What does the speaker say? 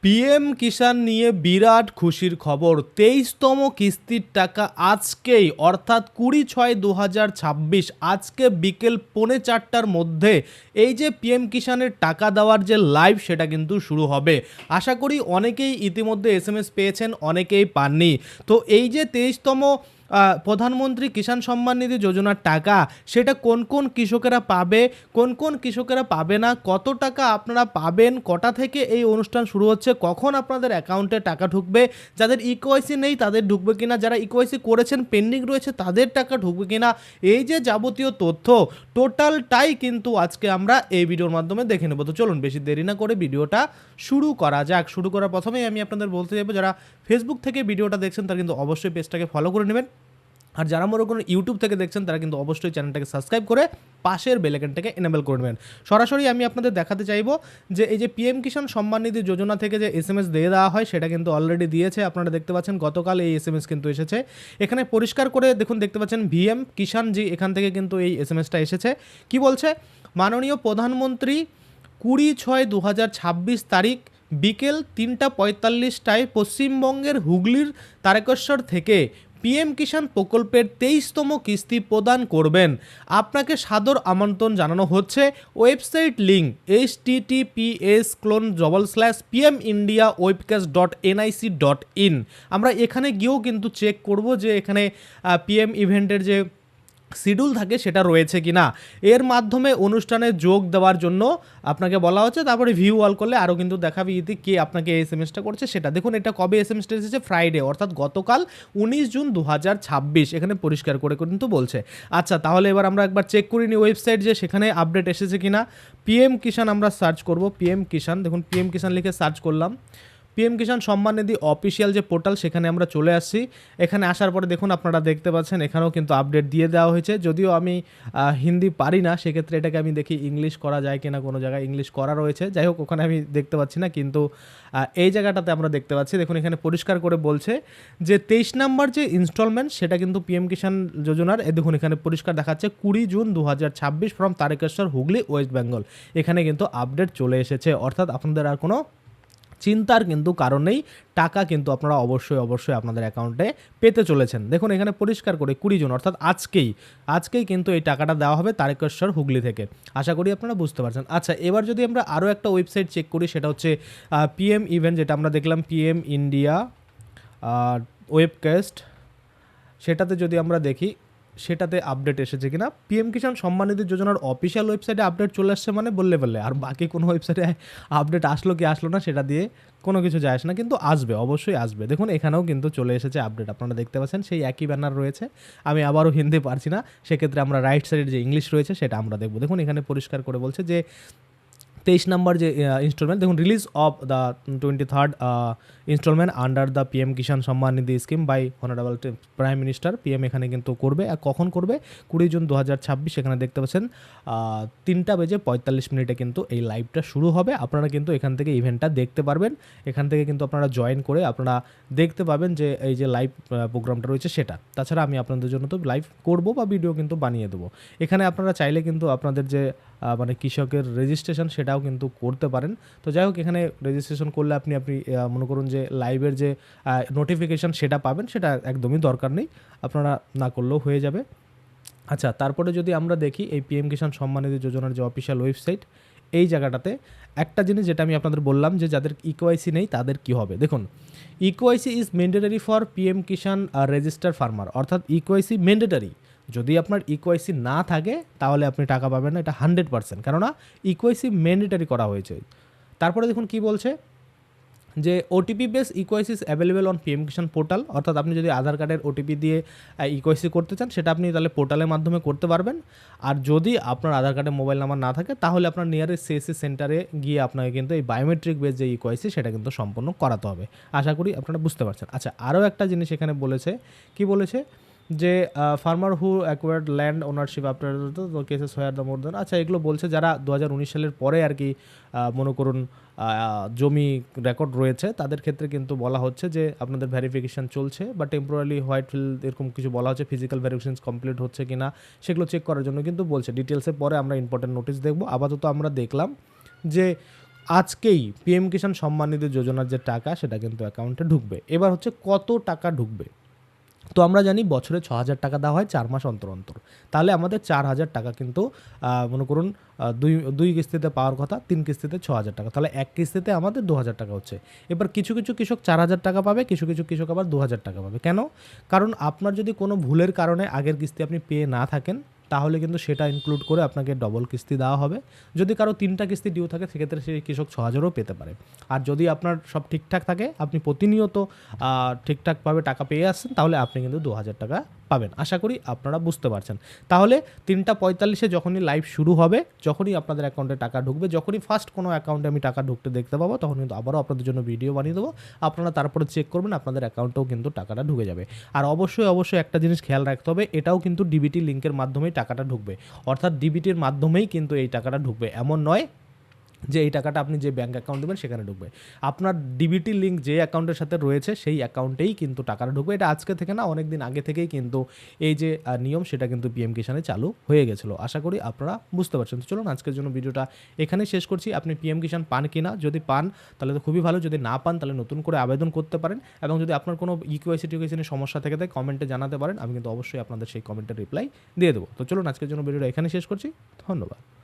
PM কিষাণ নিয়ে বিরাট খুশির খবর। 23তম কিস্তির টাকা আজকেই অর্থাৎ 20/6/2026 আজকে বিকেল 3:45টার মধ্যে এই যে পিএম কিষাণের টাকা দেওয়ার যে লাইভ সেটা কিন্তু শুরু হবে। আশা করি অনেকেই ইতিমধ্যে এসএমএস পেয়েছেন, অনেকেই পাননি। তো এই যে 23তম প্রধানমন্ত্রী কিষাণ সম্মান নিধি যোজনার টাকা, সেটা কোন কোন কৃষকেরা পাবে, কোন কোন কৃষকেরা পাবে না, কত টাকা আপনারা পাবেন, কটা থেকে এই অনুষ্ঠান শুরু হচ্ছে, কখন আপনাদের অ্যাকাউন্টে টাকা ঢুকবে, যাদের ইকেওয়াইসি নেই তাদের ঢুকবে কিনা, যারা ইকেওয়াইসি করেছেন পেন্ডিং রয়েছে তাদের টাকা ঢুকবে কিনা, এই যে যাবতীয় তথ্য টোটালটাই কিন্তু আজকে আমরা এই ভিডিওর মাধ্যমে দেখে নেব। তো চলুন বেশি দেরি না করে ভিডিওটা শুরু করা যাক। শুরু করার প্রথমেই আমি আপনাদের বলতে যাবো, যারা ফেসবুক থেকে ভিডিওটা দেখছেন তারা কিন্তু অবশ্যই পেজটাকে ফলো করে নেবেন, আর যারা মনে করুন ইউটিউব থেকে দেখছেন তারা কিন্তু অবশ্যই চ্যানেলটাকে সাবস্ক্রাইব করে পাশের বেল আইকনটাকে এনেবল করে নেবেন। সরাসরি আমি আপনাদের দেখাতে চাইবো যে এই যে পিএম কিষাণ সম্মান নিধি যোজনা থেকে যে এসএমএস দিয়ে দেওয়া হয় সেটা কিন্তু অলরেডি দিয়েছে। আপনারা দেখতে পাচ্ছেন গতকাল এই এসএমএস কিন্তু এসেছে। এখানে পরিষ্কার করে দেখুন, দেখতে পাচ্ছেন ভিএম কিষাণ জি, এখান থেকে কিন্তু এই এসএমএসটা এসেছে। কি বলছে? মাননীয় প্রধানমন্ত্রী 20/6/2026 তারিখ বিকেল 3:45টায় পশ্চিমবঙ্গের হুগলির তারকেশ্বর থেকে পিএম কিষাণ প্রকল্পের 23তম কিস্তি প্রদান করবেন। আপনাকে সাদর আমন্ত্রণ জানানো হচ্ছে। Website link https://pmindiawebcast.nic.in। আমরা এখানে গিয়েও কিন্তু চেক করব যে এখানে পিএম ইভেন্টের যে শিডিউল থাকে সেটা রয়েছে কিনা। এর মাধ্যমে অনুষ্ঠানে যোগ দেওয়ার জন্য আপনাকে বলা হচ্ছে। তারপরে ভিউ অল করলে আরও কিন্তু দেখাবে কে আপনাকে এই এসএমএসটা করছে সেটা। দেখুন এটা কবে এসএমএসটা এসেছে? ফ্রাইডে, অর্থাৎ গতকাল 19 জুন 2026 এখানে পরিষ্কার করে কিন্তু বলছে। আচ্ছা, তাহলে এবার আমরা একবার চেক করি নি ওয়েবসাইট যে সেখানে আপডেট এসেছে কিনা। পিএম কিষাণ আমরা সার্চ করব, পিএম কিষাণ, দেখুন পিএম কিষাণ লিখে সার্চ করলাম। পিএম কিষাণ সম্মান নিধি অফিসিয়াল যে পোর্টাল সেখানে আমরা চলে আসছি। এখানে আসার পরে দেখুন আপনারা দেখতে পাচ্ছেন এখানেও কিন্তু আপডেট দিয়ে দেওয়া হয়েছে। যদিও আমি হিন্দি পারি না, সেক্ষেত্রে এটাকে আমি দেখি ইংলিশ করা যায় কিনা। কোনো জায়গায় ইংলিশ করা রয়েছে, যাই হোক ওখানে আমি দেখতে পাচ্ছি না, কিন্তু এই জায়গাটাতে আমরা দেখতে পাচ্ছি। দেখুন এখানে পরিষ্কার করে বলছে যে 23 নম্বর যে ইনস্টলমেন্ট সেটা কিন্তু পিএম কিষাণ যোজনার, দেখুন এখানে পরিষ্কার দেখাচ্ছে 20 June 2026 from Tarakeswar Hooghly West Bengal. এখানে কিন্তু আপডেট চলে এসেছে, অর্থাৎ আপনাদের আর কোনো চিন্তার কিন্তু কারণ নেই। টাকা কিন্তু আপনারা অবশ্যই আপনাদের অ্যাকাউন্টে পেতে চলেছেন। দেখুন এখানে পরিষ্কার করে 20 জুন অর্থাৎ আজকেই কিন্তু এই টাকাটা দেওয়া হবে তারকেশ্বর হুগলি থেকে। আশা করি আপনারা বুঝতে পারছেন। আচ্ছা, এবার যদি আমরা আরও একটা ওয়েবসাইট চেক করি, সেটা হচ্ছে পিএম ইভেন্ট, যেটা আমরা দেখলাম পিএম ইন্ডিয়া ওয়েবকাস্ট, সেটাতে যদি আমরা দেখি সেটাতে আপডেট এসেছে কিনা। পিএম কিষাণ সম্মান নিধি যোজনার অফিসিয়াল ওয়েবসাইটে আপডেট চলে আসছে মানে বললে, আর বাকি কোনো ওয়েবসাইটে আপডেট আসলো কি আসলো না সেটা দিয়ে কোনো কিছু যায় আসে না, কিন্তু আসবে, অবশ্যই আসবে। দেখুন এখানেও কিন্তু চলে এসেছে আপডেট, আপনারা দেখতে পাচ্ছেন সেই একই ব্যানার রয়েছে। আমি আবারও হিন্দি পারছি না, সেক্ষেত্রে আমরা রাইট সাইডের যে ইংলিশ রয়েছে সেটা আমরা দেখব। দেখুন এখানে পরিষ্কার করে বলছে যে 23 নম্বর যে ইনস্টলমেন্ট, দেখুন release of the 23rd installment under the PM Kisan Samman Nidhi scheme by honourable prime minister. PM এখানে কিন্তু করবে, আর কখন করবে? 20 জুন 2026। এখানে দেখতে পাচ্ছেন 3:45 কিন্তু এই লাইভটা শুরু হবে। আপনারা কিন্তু এখান থেকে ইভেন্টটা দেখতে পারবেন। এখান থেকে কিন্তু আপনারা জয়েন করে আপনারা দেখতে পাবেন যে এই যে লাইভ প্রোগ্রামটা রয়েছে সেটা। তাছাড়া আমি আপনাদের জন্য তো লাইভ করব বা ভিডিও কিন্তু বানিয়ে দেবো। এখানে আপনারা চাইলে কিন্তু আপনাদের যে মানে কৃষকের রেজিস্ট্রেশন সেটাও কিন্তু করতে পারেন। তো যাই হোক, এখানে রেজিস্ট্রেশন করলে আপনি মনে করুন যে লাইভের যে নোটিফিকেশান সেটা পাবেন, সেটা একদমই দরকার নেই, আপনারা না করলেও হয়ে যাবে। আচ্ছা, তারপরে যদি আমরা দেখি এই পিএম কিষাণ সম্মান নিধি যোজনার যে অফিসিয়াল ওয়েবসাইট, এই জায়গাটাতে একটা জিনিস যেটা আমি আপনাদের বললাম যে যাদের ইকেওয়াইসি নেই তাদের কি হবে। দেখুন eKYC is mandatory for PM Kisan register farmer, অর্থাৎ ইকেওয়াইসি ম্যান্ডেটরি। যদি আপনার ইকেওয়াইসি না থাকে তাহলে আপনি টাকা পাবেন না, এটা 100%, কেননা ইকেওয়াইসি ম্যান্ডেটরি করা হয়েছে। তারপরে দেখুন কি বলছে যে OTP base eKYC is available on PM Kisan portal, অর্থাৎ আপনি যদি আধার কার্ডের ওটিপি দিয়ে ইকেওয়াইসি করতে চান সেটা আপনি তাহলে পোর্টালের মাধ্যমে করতে পারবেন। আর যদি আপনার আধার কার্ডে মোবাইল নাম্বার না থাকে তাহলে আপনার নিয়ারেস্ট সিএসসি সেন্টারে গিয়ে আপনাকে কিন্তু এই বায়োমেট্রিক বেস যে ইকেওয়াইসি সেটা কিন্তু সম্পন্ন করাতে হবে। আশা করি আপনারা বুঝতে পারছেন। আচ্ছা, আরও একটা জিনিস এখানে বলেছে, কি বলেছে যে farmer who acquired land ownership after cases where the more than, আচ্ছা এগুলো বলছে যারা 2019 সালের পরে আর কি মনে করুন জমি রেকর্ড রয়েছে তাদের ক্ষেত্রে কিন্তু বলা হচ্ছে যে আপনাদের ভেরিফিকেশান চলছে বা টেম্পোরারি হোয়াইট ফিল্ড এরকম কিছু বলা হচ্ছে, ফিজিক্যাল ভেরিফিকেশন কমপ্লিট হচ্ছে কি না সেগুলো চেক করার জন্য কিন্তু বলছে। ডিটেলসে পরে আমরা ইম্পর্টেন্ট নোটিশ দেখব। আপাতত আমরা দেখলাম যে আজকেই পিএম কিষাণ সম্মান নিধি যোজনার যে টাকা সেটা কিন্তু অ্যাকাউন্টে ঢুকবে। এবার হচ্ছে কত টাকা ঢুকবে। তো আমরা জানি বছরে 6,000 টাকা দেওয়া হয় 4 মাস অন্তর অন্তর। তাহলে আমাদের 4,000 টাকা কিন্তু মনে করুন দুই কিস্তিতে পাওয়ার কথা, 3 কিস্তিতে 6,000 টাকা। তাহলে এক কিস্তিতে আমাদের 2,000 টাকা হচ্ছে। এবার কিছু কৃষক 4,000 টাকা পাবে, কিছু কৃষক আবার 2,000 টাকা পাবে। কেন? কারণ আপনার যদি কোনো ভুলের কারণে আগের কিস্তি আপনি পেয়ে না থাকেন, তাহলে কিন্তু সেটা ইনক্লুড করে আপনাকে ডবল কিস্তি দেওয়া হবে। যদি কারো 3টা কিস্তি ডিউ থাকে সেক্ষেত্রে সেই কৃষক 6,000ও পেতে পারে। আর যদি আপনার সব ঠিকঠাক থাকে, আপনি প্রতিনিয়ত ঠিকঠাকভাবে টাকা পেয়ে আসছেন, তাহলে আপনি কিন্তু 2,000 টাকা পাবেন। আশা করি আপনারা বুঝতে পারছেন। তাহলে 3:45 যখনই লাইভ শুরু হবে, যখনই আপনাদের অ্যাকাউন্টে টাকা ঢুকবে, যখনই ফার্স্ট কোনো অ্যাকাউন্টে আমি টাকা ঢুকতে দেখতে পাবো, তখন কিন্তু আবারও আপনাদের জন্য ভিডিও বানিয়ে দেবো। আপনারা তারপরে চেক করবেন, আপনাদের অ্যাকাউন্টেও কিন্তু টাকাটা ঢুকে যাবে। আর অবশ্যই একটা জিনিস খেয়াল রাখতে হবে, এটাও কিন্তু ডিবিটি লিঙ্কের মাধ্যমেই টাকাটা ঢুকবে। অর্থাৎ ডিবিটির মাধ্যমেই কিন্তু এই টাকাটা ঢুকবে, এমন নয় যে এই টাকাটা আপনি যে ব্যাঙ্ক অ্যাকাউন্ট দেবেন সেখানে ঢুকবে। আপনার ডিবিটি লিঙ্ক যে অ্যাকাউন্টের সাথে রয়েছে সেই অ্যাকাউন্টেই কিন্তু টাকাটা ঢুকবে। এটা আজকে থেকে না, অনেক দিন আগে থেকেই কিন্তু এই যে নিয়ম সেটা কিন্তু পিএম কিষাণে চালু হয়ে গেছিলো। আশা করি আপনারা বুঝতে পারছেন। তো চলুন আজকের জন্য ভিডিওটা এখানেই শেষ করছি। আপনি পিএম কিষাণ পান কিনা, যদি পান তাহলে তো খুবই ভালো, যদি না পান তাহলে নতুন করে আবেদন করতে পারেন। এবং যদি আপনার কোনো ইকেওয়াইসি টিকেওয়াইসি সমস্যা থেকে থাকে কমেন্টে জানাতে পারেন, আমি কিন্তু অবশ্যই আপনাদের সেই কমেন্টের রিপ্লাই দিয়ে দেবো। তো চলুন আজকের জন্য ভিডিওটা এখানে শেষ করছি। ধন্যবাদ।